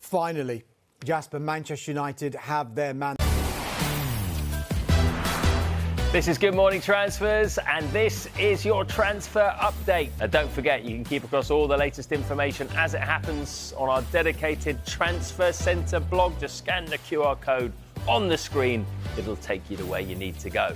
Finally, Jasper, Manchester United have their man. This is Good Morning Transfers, and this is your transfer update. Don't forget, you can keep across all the latest information as it happens on our dedicated Transfer Centre blog. Just scan the QR code on the screen. It'll take you to where you need to go.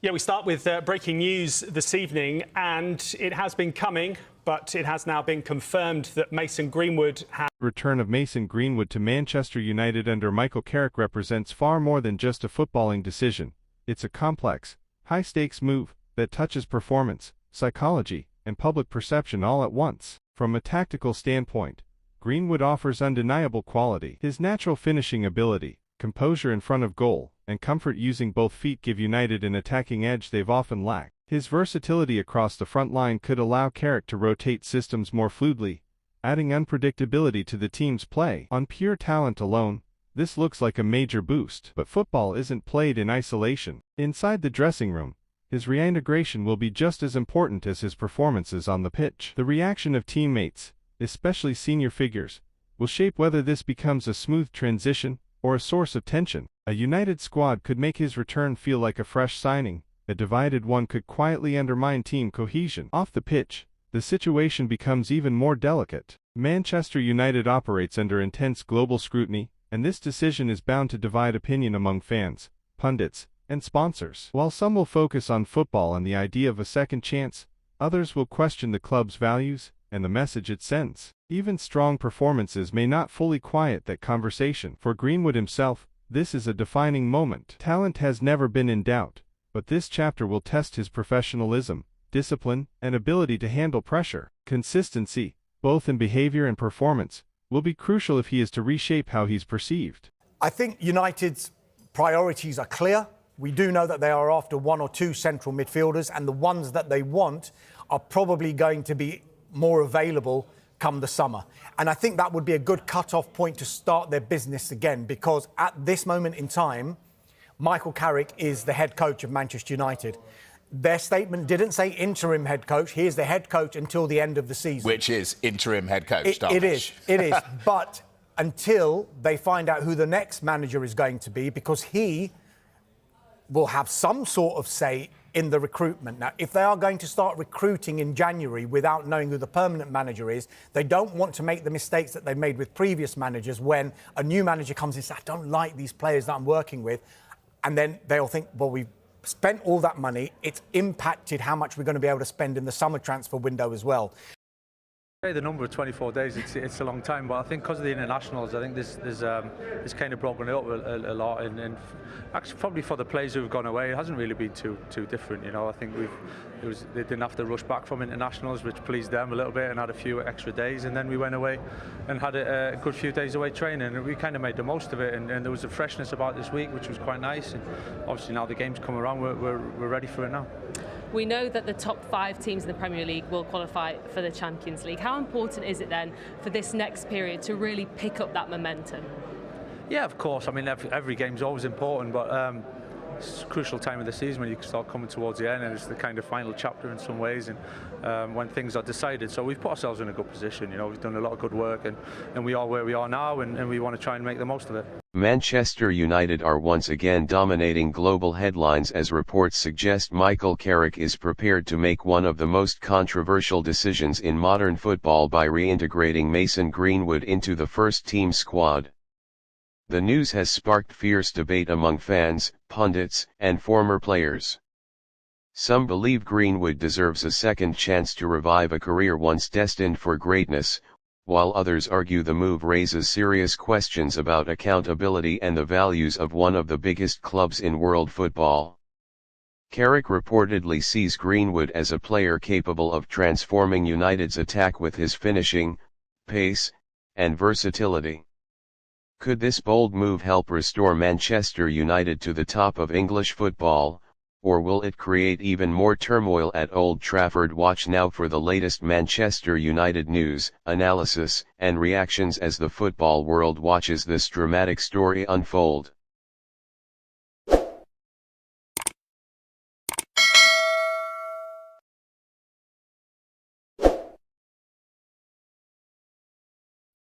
Yeah, we start with breaking news this evening, and it has been coming, but it has now been confirmed that Mason Greenwood has... Return of Mason Greenwood to Manchester United under Michael Carrick represents far more than just a footballing decision. It's a complex, high-stakes move that touches performance, psychology, and public perception all at once. From a tactical standpoint, Greenwood offers undeniable quality. His natural finishing ability, composure in front of goal, and comfort using both feet give United an attacking edge they've often lacked. His versatility across the front line could allow Carrick to rotate systems more fluidly, adding unpredictability to the team's play. On pure talent alone, this looks like a major boost. But football isn't played in isolation. Inside the dressing room, his reintegration will be just as important as his performances on the pitch. The reaction of teammates, especially senior figures, will shape whether this becomes a smooth transition or a source of tension. A United squad could make his return feel like a fresh signing. A divided one could quietly undermine team cohesion. Off the pitch, the situation becomes even more delicate. Manchester United operates under intense global scrutiny, and this decision is bound to divide opinion among fans, pundits, and sponsors. While some will focus on football and the idea of a second chance, others will question the club's values and the message it sends. Even strong performances may not fully quiet that conversation. For Greenwood himself, this is a defining moment. Talent has never been in doubt, but this chapter will test his professionalism, discipline, and ability to handle pressure. Consistency, both in behavior and performance, will be crucial if he is to reshape how he's perceived. I think United's priorities are clear. We do know that they are after one or two central midfielders, and the ones that they want are probably going to be more available come the summer. And I think that would be a good cut-off point to start their business again, because at this moment in time, Michael Carrick is the head coach of Manchester United. Their statement didn't say interim head coach. He is the head coach until the end of the season. Which is interim head coach, It is. But until they find out who the next manager is going to be, because he will have some sort of say in the recruitment. Now, if they are going to start recruiting in January without knowing who the permanent manager is, they don't want to make the mistakes that they've made with previous managers when a new manager comes in and says, I don't like these players that I'm working with. And then they'll think, well, we've spent all that money. It's impacted how much we're going to be able to spend in the summer transfer window as well. The number of 24 days, it's a long time, but I think because of the internationals, I think this kind of broken it up a lot, and actually probably for the players who've gone away, it hasn't really been too different. You know, I think they didn't have to rush back from internationals, which pleased them a little bit, and had a few extra days, and then we went away and had a good few days away training, and we kind of made the most of it, and there was a freshness about this week, which was quite nice, and obviously now the game's come around, we're ready for it now. We know that the top 5 teams in the Premier League will qualify for the Champions League. How important is it then for this next period to really pick up that momentum? Yeah, of course. I mean, every game's always important, but it's a crucial time of the season when you start coming towards the end, and it's the kind of final chapter in some ways, and when things are decided. So we've put ourselves in a good position. You know, we've done a lot of good work, and we are where we are now, and we want to try and make the most of it. Manchester United are once again dominating global headlines as reports suggest Michael Carrick is prepared to make one of the most controversial decisions in modern football by reintegrating Mason Greenwood into the first-team squad. The news has sparked fierce debate among fans, pundits, and former players. Some believe Greenwood deserves a second chance to revive a career once destined for greatness, while others argue the move raises serious questions about accountability and the values of one of the biggest clubs in world football. Carrick reportedly sees Greenwood as a player capable of transforming United's attack with his finishing, pace, and versatility. Could this bold move help restore Manchester United to the top of English football, or will it create even more turmoil at Old Trafford? Watch now for the latest Manchester United news, analysis, and reactions as the football world watches this dramatic story unfold.